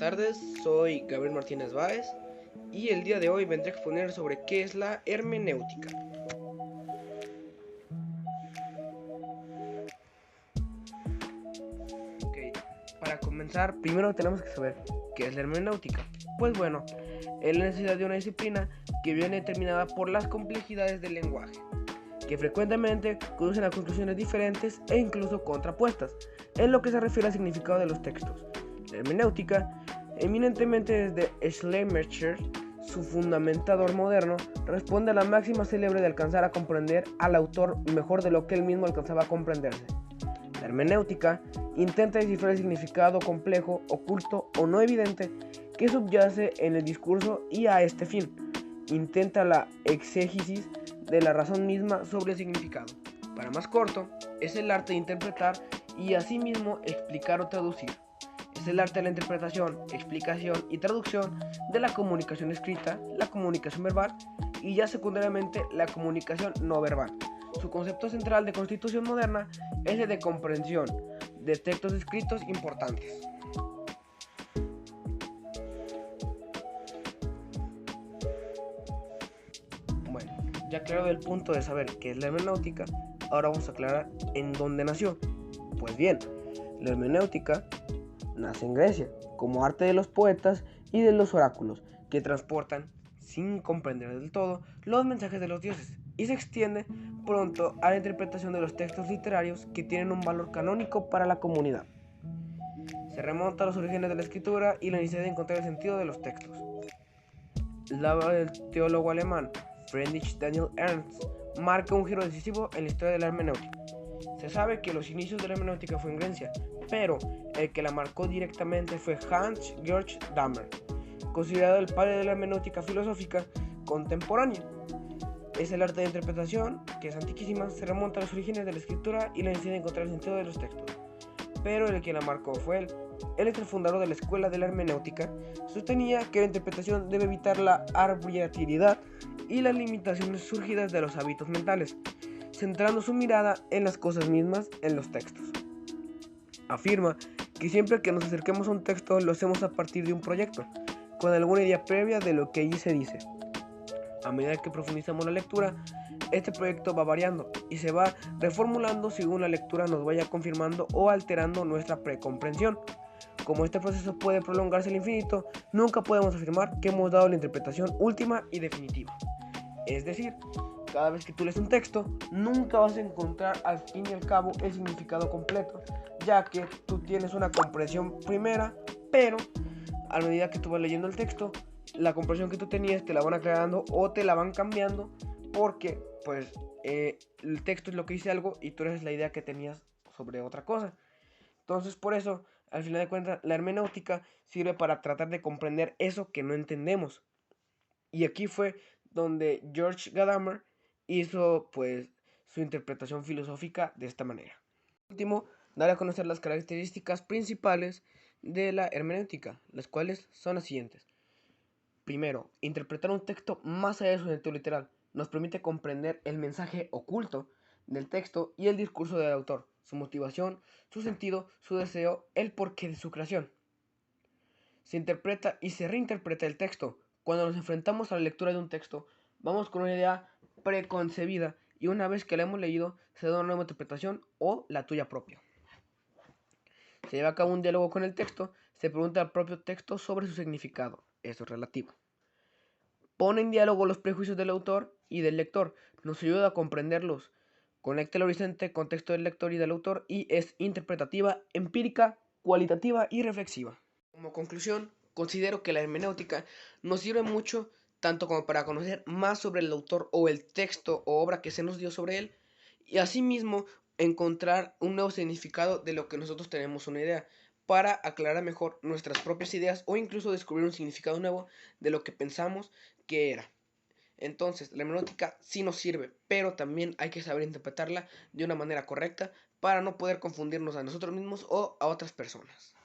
tardes, soy Gabriel Martínez Báez y el día de hoy vendré a exponer sobre qué es la hermenéutica. Ok, para comenzar, primero tenemos que saber qué es la hermenéutica. Pues bueno, es la necesidad de una disciplina que viene determinada por las complejidades del lenguaje, que frecuentemente conducen a conclusiones diferentes e incluso contrapuestas en lo que se refiere al significado de los textos. La hermenéutica, eminentemente desde Schleiermacher, su fundamentador moderno, responde a la máxima célebre de alcanzar a comprender al autor mejor de lo que él mismo alcanzaba a comprenderse. La hermenéutica intenta descifrar el significado complejo, oculto o no evidente que subyace en el discurso y a este fin intenta la exégesis de la razón misma sobre el significado. Para más corto, es el arte de interpretar y asimismo explicar o traducir. Es el arte de la interpretación, explicación y traducción de la comunicación escrita, la comunicación verbal y ya secundariamente la comunicación no verbal. Su concepto central de constitución moderna es el de comprensión de textos escritos importantes. Bueno, ya aclarado el punto de saber qué es la hermenéutica, ahora vamos a aclarar en dónde nació. Pues bien, la hermenéutica nace en Grecia, como arte de los poetas y de los oráculos, que transportan, sin comprender del todo, los mensajes de los dioses, y se extiende pronto a la interpretación de los textos literarios que tienen un valor canónico para la comunidad. Se remonta a los orígenes de la escritura y la necesidad de encontrar el sentido de los textos. La obra del teólogo alemán Friedrich Daniel Ernst marca un giro decisivo en la historia de la hermenéutica. Se sabe que los inicios de la hermenéutica fue en Grecia, pero el que la marcó directamente fue Hans Georg Dahmer, considerado el padre de la hermenéutica filosófica contemporánea. Es el arte de interpretación, que es antiquísima, se remonta a los orígenes de la escritura y la necesidad de encontrar el sentido de los textos. Pero el que la marcó fue él. Él es el fundador de la escuela de la hermenéutica. Sostenía que la interpretación debe evitar la arbitrariedad y las limitaciones surgidas de los hábitos mentales, centrando su mirada en las cosas mismas, en los textos. Afirma que siempre que nos acerquemos a un texto lo hacemos a partir de un proyecto, con alguna idea previa de lo que allí se dice. A medida que profundizamos la lectura, este proyecto va variando y se va reformulando según la lectura nos vaya confirmando o alterando nuestra precomprensión. Como este proceso puede prolongarse al infinito, nunca podemos afirmar que hemos dado la interpretación última y definitiva. Es decir, cada vez que tú lees un texto, nunca vas a encontrar al fin y al cabo el significado completo, ya que tú tienes una comprensión primera, pero a medida que tú vas leyendo el texto, la comprensión que tú tenías te la van aclarando o te la van cambiando porque pues el texto es lo que dice algo y tú eres la idea que tenías sobre otra cosa. Entonces por eso, al final de cuentas, la hermenéutica sirve para tratar de comprender eso que no entendemos. Y aquí fue donde George Gadamer hizo pues su interpretación filosófica de esta manera. Por último, dar a conocer las características principales de la hermenéutica, las cuales son las siguientes. Primero, interpretar un texto más allá de su sentido literal nos permite comprender el mensaje oculto del texto y el discurso del autor, su motivación, su sentido, su deseo, el porqué de su creación. Se interpreta y se reinterpreta el texto. Cuando nos enfrentamos a la lectura de un texto, vamos con una idea preconcebida y una vez que la hemos leído, se da una nueva interpretación o la tuya propia. Se lleva a cabo un diálogo con el texto, se pregunta al propio texto sobre su significado, eso es relativo. Pone en diálogo los prejuicios del autor y del lector, nos ayuda a comprenderlos, conecta el horizonte, contexto del lector y del autor y es interpretativa, empírica, cualitativa y reflexiva. Como conclusión, considero que la hermenéutica nos sirve mucho tanto como para conocer más sobre el autor o el texto o obra que se nos dio sobre él y asimismo encontrar un nuevo significado de lo que nosotros tenemos una idea para aclarar mejor nuestras propias ideas o incluso descubrir un significado nuevo de lo que pensamos que era. Entonces, la hermenéutica sí nos sirve, pero también hay que saber interpretarla de una manera correcta para no poder confundirnos a nosotros mismos o a otras personas.